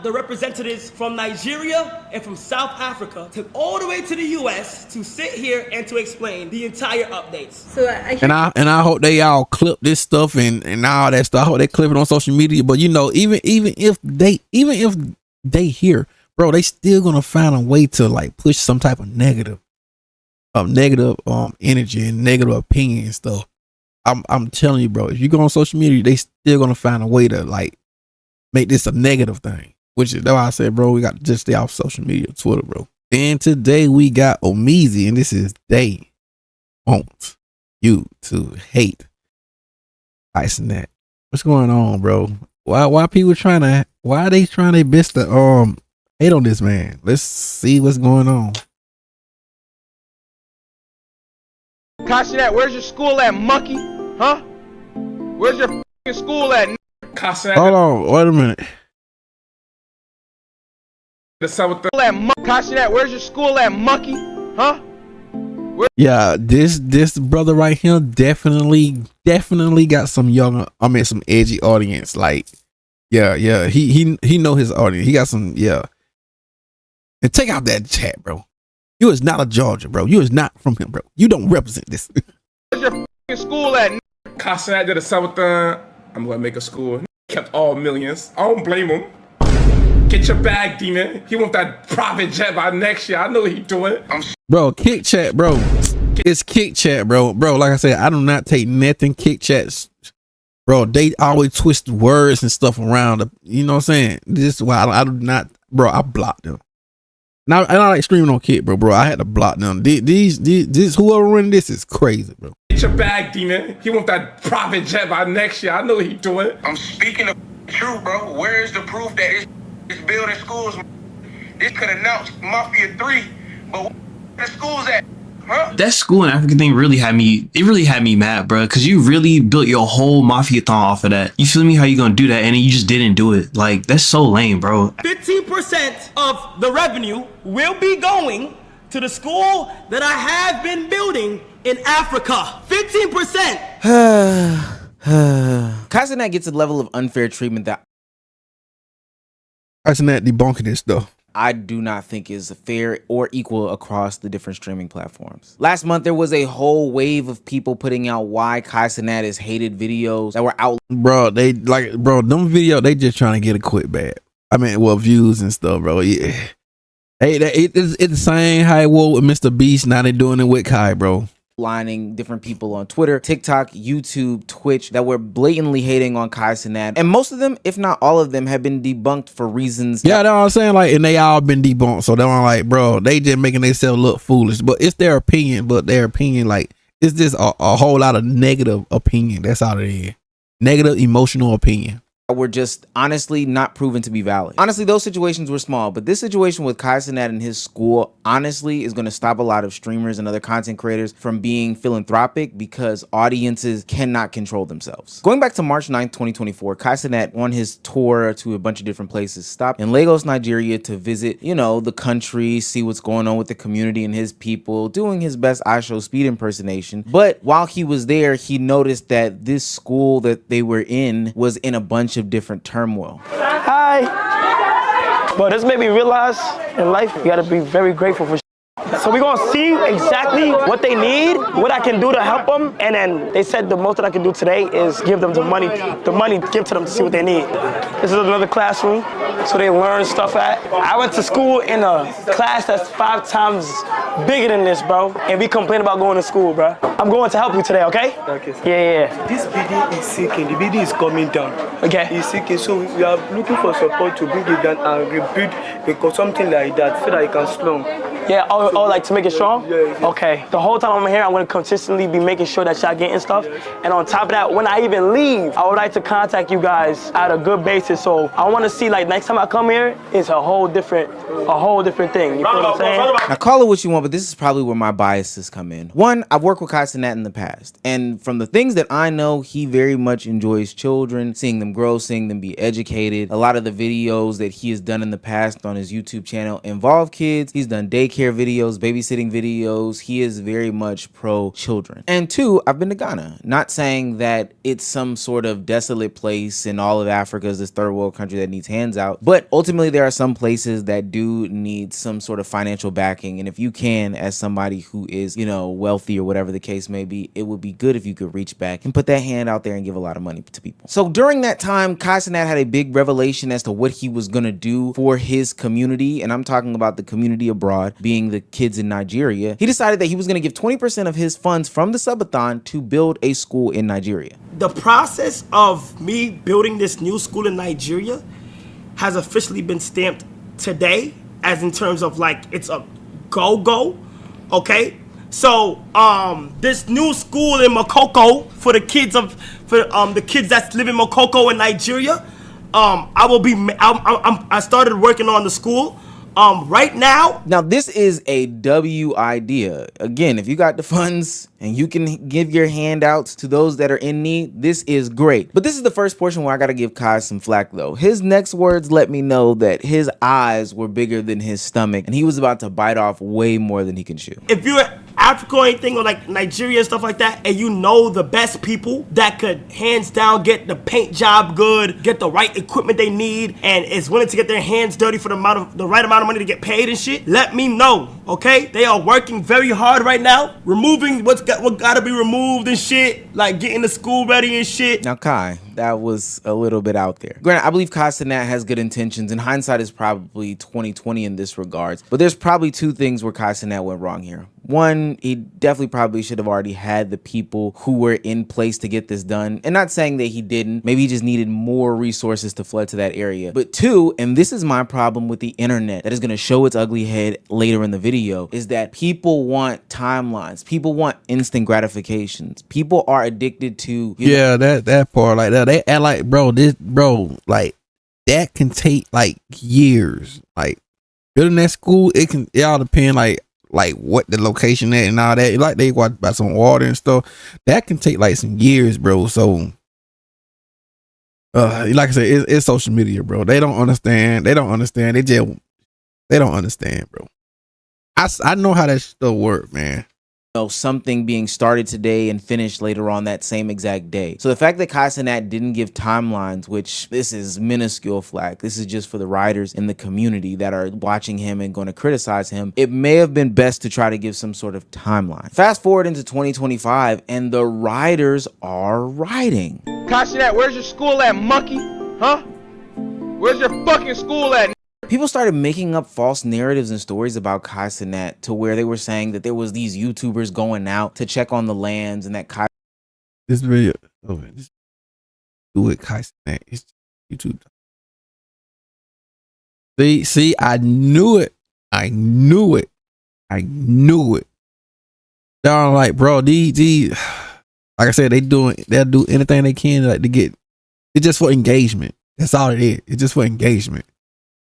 the representatives from Nigeria and from South Africa took all the way to the US to sit here and to explain the entire updates. So I hope they all clip this stuff and all that stuff. I hope they clip it on social media. But you know, even if they hear, bro, they still gonna find a way to like push some type of negative energy and negative opinion and stuff. I'm telling you, bro, if you go on social media, they still gonna find a way to like make this a negative thing. Which is why I said, bro, we got to just stay off social media, Twitter, bro. And today we got Omeezy, and this is They Want You to Hate Kai Cenat. What's going on, bro? Why are they trying their best to hate on this man? Let's see what's going on. Kai Cenat, where's your school at, monkey? Huh? Where's your f***ing school at? Kai Cenat. Hold on, wait a minute. Kai Cenat, where's your school at, monkey? Huh? Yeah, this brother right here definitely got some some edgy audience. Like, yeah, he know his audience. He got some, yeah. And take out that chat, bro. You is not a Georgia, bro. You is not from him, bro. You don't represent this. Where's your f***ing school at? Kai Cenat did a something. I'm gonna make a school. Kept all millions. I don't blame him. Get your bag, demon. He want that private jet by next year. I know what he doing. Bro, kick chat, bro. It's kick chat, bro. Bro, like I said, I do not take nothing kick chats. Bro, they always twist words and stuff around. You know what I'm saying? This is why I do not, bro, I blocked them. Now, I like streaming on kick, bro. I had to block them. These whoever running this is crazy, bro. Get your bag, demon. He want that private jet by next year. I know what he doing. I'm speaking the truth, bro. Where is the proof that it's building schools? This could announce Mafia 3, but where the schools at? Huh? That school in Africa thing really had me mad, bro, because you really built your whole mafia-thon off of that. You feel me? How you gonna do that and then you just didn't do it? Like, that's so lame, bro. 15% of the revenue will be going to the school that I have been building in Africa. 15%. Kai Cenat gets a level of unfair treatment that Kai Cenat debunking this though. I do not think is fair or equal across the different streaming platforms. Last month, there was a whole wave of people putting out why Kai Cenat is hated videos that were out. Bro, them videos, they just trying to get a quick bag. I mean, well, views and stuff, bro. Yeah. Hey, it's the same how it was with Mr. Beast. Now they doing it with Kai, bro. Lining different people on Twitter, TikTok, YouTube, Twitch that were blatantly hating on Kai Cenat, and most of them, if not all of them, have been debunked for reasons. Yeah, that's what I'm saying. Like, and they all been debunked, so they're like, bro, they just making themselves look foolish. But it's their opinion. But their opinion, like, it's just a whole lot of negative opinion. That's all it is. Negative emotional opinion. Were just honestly not proven to be valid. Honestly, those situations were small, but this situation with Kai Cenat and his school honestly is going to stop a lot of streamers and other content creators from being philanthropic because audiences cannot control themselves. Going back to March 9th, 2024, Kai Cenat on his tour to a bunch of different places stopped in Lagos, Nigeria to visit, you know, the country, see what's going on with the community and his people, doing his best I Show Speed impersonation. But while he was there, he noticed that this school that they were in was in a bunch of different turmoil. Hi. But this made me realize in life you gotta be very grateful for. So we're gonna see exactly what they need, what I can do to help them, and then they said the most that I can do today is give them the money give to them to see what they need. This is another classroom, so they learn stuff at. I went to school in a class that's 5 times bigger than this, bro, and we complain about going to school, bro. I'm going to help you today, okay? Okay. Yeah. This building is sinking. The building is coming down. Okay. It's sinking, so we are looking for support to bring it down and rebuild because something like that so that it can slump. Yeah, oh, like to make it strong? Yeah. Okay. The whole time I'm here, I'm gonna consistently be making sure that y'all getting stuff. And on top of that, when I even leave, I would like to contact you guys at a good basis. So I wanna see, like, next time I come here, it's a whole different thing. You know what I'm saying? Now call it what you want, but this is probably where my biases come in. One, I've worked with Kai Cenat in the past. And from the things that I know, he very much enjoys children, seeing them grow, seeing them be educated. A lot of the videos that he has done in the past on his YouTube channel involve kids. He's done daycare daycare videos, babysitting videos. He is very much pro children. And two, I've been to Ghana. Not saying that it's some sort of desolate place in all of Africa is this third world country that needs hands out, but ultimately there are some places that do need some sort of financial backing. And if you can, as somebody who is, you know, wealthy or whatever the case may be, it would be good if you could reach back and put that hand out there and give a lot of money to people. So during that time, Kai Cenat had a big revelation as to what he was going to do for his community. And I'm talking about the community abroad, being the kids in Nigeria. He decided that he was going to give 20% of his funds from the subathon to build a school in Nigeria. The process of me building this new school in Nigeria has officially been stamped today, as in terms of like it's a go, okay? So this new school in Makoko for the kids that live in Makoko in Nigeria, I started working on the school. Right now. Now, this is a W idea. Again, if you got the funds and you can give your handouts to those that are in need, this is great. But this is the first portion where I got to give Kai some flack, though. His next words let me know that his eyes were bigger than his stomach, and he was about to bite off way more than he can chew. If you're Africa or anything, or like Nigeria and stuff like that, and you know the best people that could hands down get the paint job good, get the right equipment they need, and is willing to get their hands dirty for the right amount of money to get paid and shit, let me know, okay? They are working very hard right now, removing what gotta be removed and shit, like getting the school ready and shit. Now, Kai, that was a little bit out there. Granted, I believe Kai Cenat has good intentions, and hindsight is probably 20/20 in this regards. But there's probably two things where Kai Cenat went wrong here. One, he definitely probably should have already had the people who were in place to get this done. And not saying that he didn't. Maybe he just needed more resources to flood to that area. But two, and this is my problem with the internet that is going to show its ugly head later in the video, is that people want timelines. People want instant gratifications. People are addicted to that part like that. They act like, like that can take like years. Like building that school, it all depend like what the location at and all that. Like they watch about some water and stuff. That can take like some years, bro. So like I said, it's social media, bro. They don't understand. They don't understand, bro. I know how that stuff work, man. Something being started today and finished later on that same exact day. So the fact that Kai Cenat didn't give timelines, which this is minuscule flack, this is just for the writers in the community that are watching him and going to criticize him, it may have been best to try to give some sort of timeline. Fast forward into 2025 and the writers are writing. Kai Cenat, where's your school at, monkey? Huh? Where's your fucking school at? People started making up false narratives and stories about Kai Cenat to where they were saying that there was these YouTubers going out to check on the lands and that Kai. This video, this do it, Kai Cenat. It's YouTube. See, I knew it. Y'all like, bro, these, like I said, they'll do anything they can like to get. It's just for engagement. That's all it is. It's just for engagement.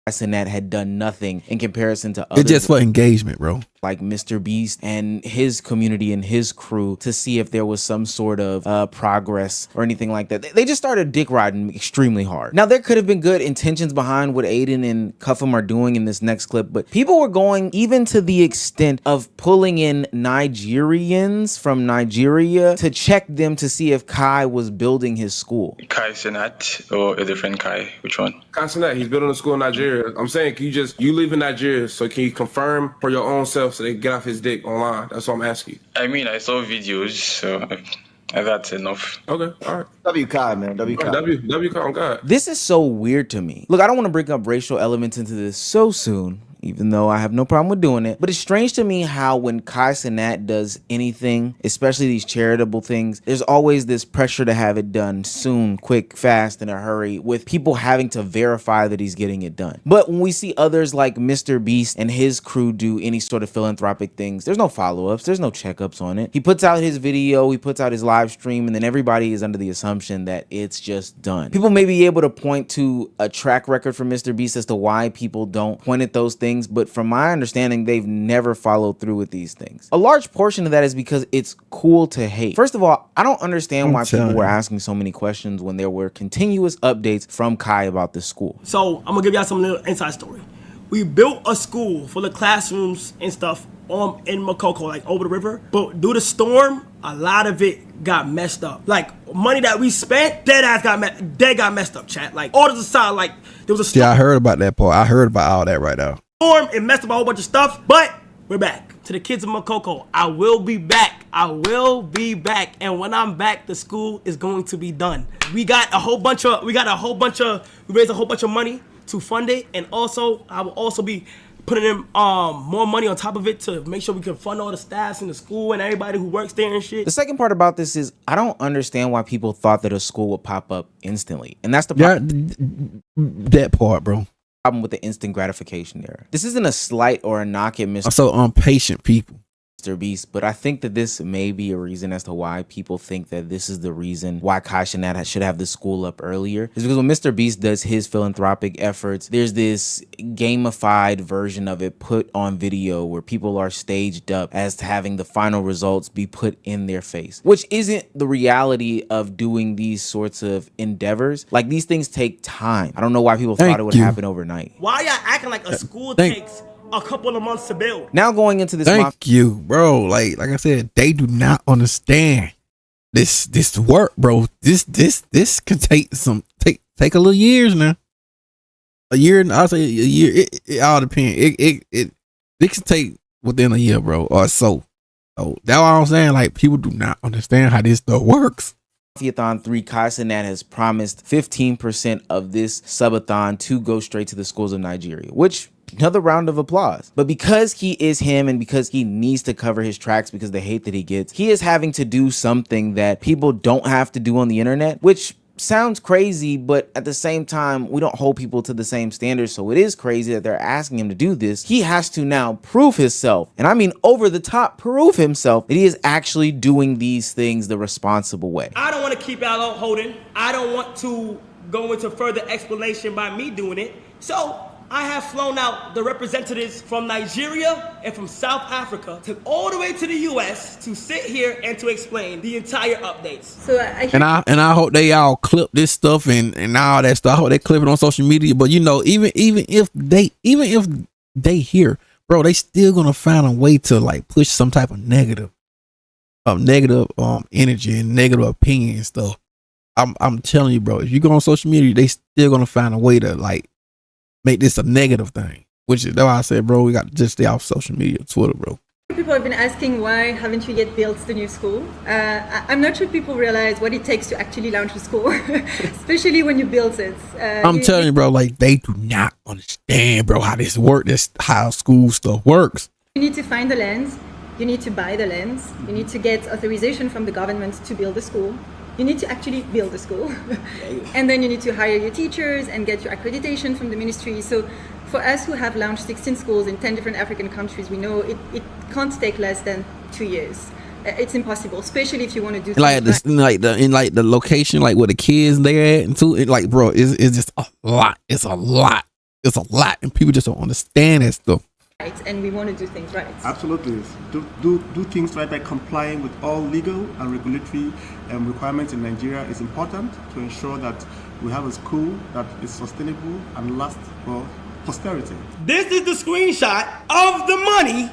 Kai Cenat had done nothing in comparison to others. It's just for engagement, bro. Like Mr. Beast and his community and his crew to see if there was some sort of progress or anything like that. They just started dick riding extremely hard. Now, there could have been good intentions behind what Aiden and Cuffham are doing in this next clip, but people were going even to the extent of pulling in Nigerians from Nigeria to check them to see if Kai was building his school. Kai Cenat or a different Kai? Which one? Kai Cenat, he's building a school in Nigeria. I'm saying, you live in Nigeria, so can you confirm for your own self so they get off his dick online? That's what I'm asking you. I mean, I saw videos, so that's enough. Okay, all right. W Kai, man. W Kai. W Kai on God. This is so weird to me. Look, I don't want to bring up racial elements into this so soon, even though I have no problem with doing it. But it's strange to me how when Kai Cenat does anything, especially these charitable things, there's always this pressure to have it done soon, quick, fast, in a hurry, with people having to verify that he's getting it done. But when we see others like Mr. Beast and his crew do any sort of philanthropic things, there's no follow-ups, there's no checkups on it. He puts out his video, he puts out his live stream, and then everybody is under the assumption that it's just done. People may be able to point to a track record for Mr. Beast as to why people don't point at those things, but from my understanding, they've never followed through with these things. A large portion of that is because it's cool to hate. First of all, I don't understand why people were asking so many questions when there were continuous updates from Kai about this school. So I'm gonna give y'all some little inside story. We built a school full of classrooms and stuff in Makoko, like over the river. But due to storm, a lot of it got messed up. Like money that we spent, dead got messed up, chat. Like all aside, like there was a storm. Yeah, I heard about that part. I heard about all that right now. It messed up a whole bunch of stuff, but we're back. To the kids of Makoko, I will be back. I will be back. And when I'm back, the school is going to be done. We raised a whole bunch of money to fund it. And also, I will also be putting in more money on top of it to make sure we can fund all the staffs in the school and everybody who works there and shit. The second part about this is I don't understand why people thought that a school would pop up instantly. And that's the problem. That part, bro. Problem with the instant gratification there. This isn't a slight or a knock at Mr. I'm so impatient people. Beast, but I think that this may be a reason as to why people think that this is the reason why Kai Cenat should have the school up earlier. Is because when Mr. Beast does his philanthropic efforts, there's this gamified version of it put on video where people are staged up as to having the final results be put in their face, which isn't the reality of doing these sorts of endeavors. Like, these things take time. I don't know why people thought it would happen overnight. Why y'all acting like a school takes a couple of months to build? Now going into this, thank you, bro. Like I said, they do not understand this work, bro. This can take a little years now. A year, I'll say a year. It all depends. It can take within a year, bro, or so. So that's what I'm saying. Like, people do not understand how this stuff works. Mafiathon 3, Kai Cenat has promised 15% of this subathon to go straight to the schools of Nigeria, which, another round of applause. But because he is him and because he needs to cover his tracks because the hate that he gets, he is having to do something that people don't have to do on the internet, which sounds crazy, but at the same time, we don't hold people to the same standards. So it is crazy that they're asking him to do this. He has to now prove himself, and I mean over the top prove himself, that he is actually doing these things the responsible way. I don't want to keep y'all holding. I don't want to go into further explanation by me doing it. So I have flown out the representatives from Nigeria and from South Africa to all the way to the US to sit here and to explain the entire updates. So I hope they all clip this stuff and all that stuff. I hope they clip it on social media. But you know, even if they hear, bro, they still gonna find a way to like push some type of negative energy and negative opinion and stuff. I'm telling you, bro, if you go on social media, they still gonna find a way to like make this a negative thing, which is why I said, bro, we got to just stay off social media, Twitter, bro. People have been asking, why haven't you yet built the new school? I'm not sure people realize what it takes to actually launch a school, especially when you build it. I'm telling you, bro, like, they do not understand, bro, how this works. That's how school stuff works. You need to find the land. You need to buy the land. You need to get authorization from the government to build a school. You need to actually build a school. And then you need to hire your teachers and get your accreditation from the ministry. So for us who have launched 16 schools in 10 different African countries, we know it can't take less than 2 years. It's impossible, especially if you want to do like this, like the location, like where the kids they're at, and too. Like, bro, it's just a lot. It's a lot, and people just don't understand that stuff. Right, and we want to do things right. Absolutely, do things right by complying with all legal and regulatory requirements in Nigeria is important to ensure that we have a school that is sustainable and lasts for posterity. This is the screenshot of the money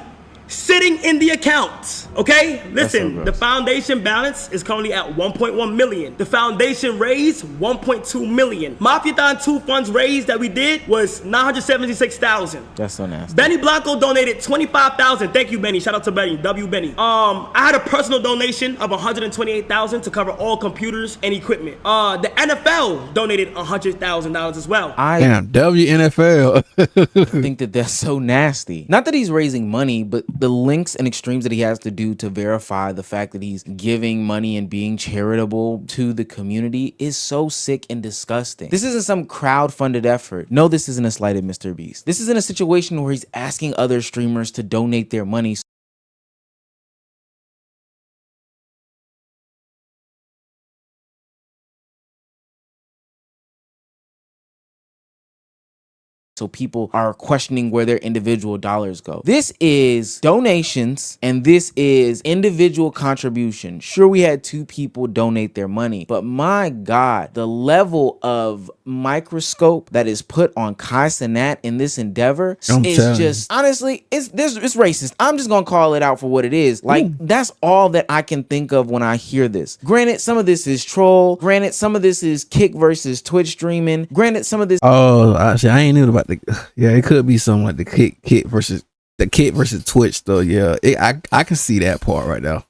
sitting in the account. Okay, listen, the foundation balance is currently at 1.1 million. The foundation raised 1.2 million. Mafiathon 2 funds raised that we did was 976,000. That's so nasty. Benny Blanco donated 25,000. Thank you, Benny. Shout out to Benny. W Benny. I had a personal donation of 128,000 to cover all computers and equipment. The NFL donated $100,000 as well. Damn, WNFL. I think that that's so nasty. Not that he's raising money, but the links and extremes that he has to do to verify the fact that he's giving money and being charitable to the community is so sick and disgusting. This isn't some crowd-funded effort. No, this isn't a slight at Mr. Beast. This isn't a situation where he's asking other streamers to donate their money so people are questioning where their individual dollars go. This is donations and this is individual contribution. Sure, we had 2 people donate their money, but my God, the level of microscope that is put on Kai Cenat in this endeavor is just, honestly, it's racist. I'm just gonna call it out for what it is. Like, that's all that I can think of when I hear this. Granted, some of this is troll. Granted, some of this is Kick versus Twitch streaming. Granted, some of this. Oh, actually, I ain't knew about the. Yeah, it could be something like the Kick versus Twitch though. Yeah, I can see that part right now.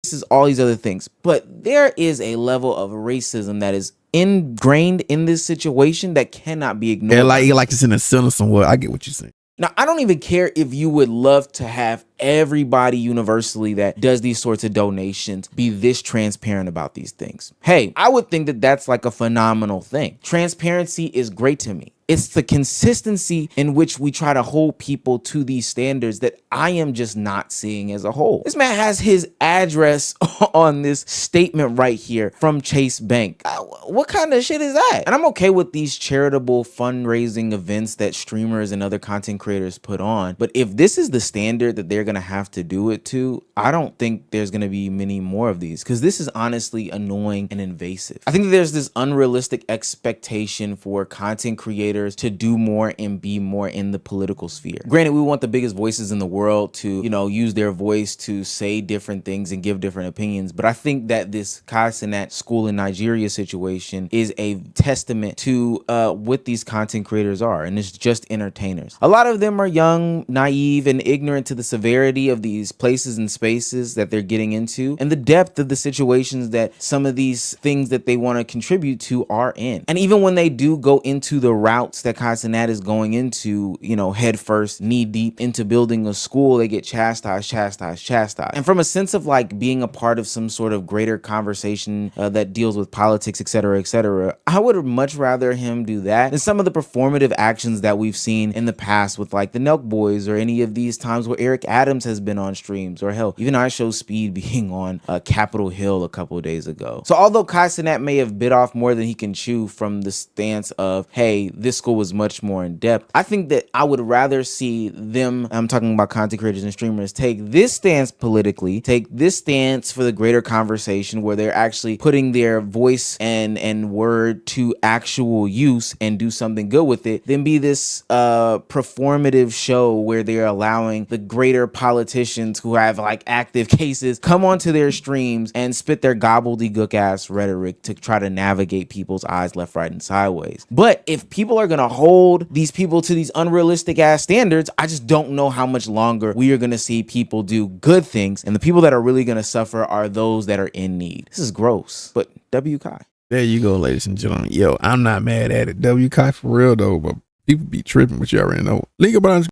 This is all these other things, but there is a level of racism that is ingrained in this situation that cannot be ignored. Yeah, like it's in a center somewhere. I get what you're saying. Now, I don't even care if you would love to have everybody universally that does these sorts of donations be this transparent about these things. Hey, I would think that that's like a phenomenal thing. Transparency is great to me. It's the consistency in which we try to hold people to these standards that I am just not seeing as a whole. This man has his address on this statement right here from Chase Bank. What kind of shit is that? And I'm okay with these charitable fundraising events that streamers and other content creators put on. But if this is the standard that they're going to have to do it to, I don't think there's going to be many more of these, because this is honestly annoying and invasive. I think that there's this unrealistic expectation for content creators to do more and be more in the political sphere. Granted, we want the biggest voices in the world to, you know, use their voice to say different things and give different opinions. But I think that this Kai Cenat school in Nigeria situation is a testament to what these content creators are. And it's just entertainers. A lot of them are young, naive, and ignorant to the severity of these places and spaces that they're getting into and the depth of the situations that some of these things that they want to contribute to are in. And even when they do go into the route that Kai Cenat is going into, you know, head first, knee deep into building a school, they get chastised. And from a sense of like being a part of some sort of greater conversation that deals with politics, etc., I would much rather him do that than some of the performative actions that we've seen in the past with like the Nelk Boys or any of these times where Eric Adams has been on streams, or hell, even I Show Speed being on Capitol Hill a couple of days ago. So although Kai Cenat may have bit off more than he can chew from the stance of, hey, this school was much more in depth, I think that I would rather see them, I'm talking about content creators and streamers, take this stance politically, take this stance for the greater conversation where they're actually putting their voice and word to actual use and do something good with it, than be this performative show where they're allowing the greater politicians who have like active cases come onto their streams and spit their gobbledygook ass rhetoric to try to navigate people's eyes left, right, and sideways. But if people are gonna hold these people to these unrealistic ass standards, I just don't know how much longer we are gonna see people do good things, and the people that are really gonna suffer are those that are in need. This is gross, but W Kai. There you go, ladies and gentlemen. Yo, I'm not mad at it. W Kai for real though, but people be tripping, but you already know. Link about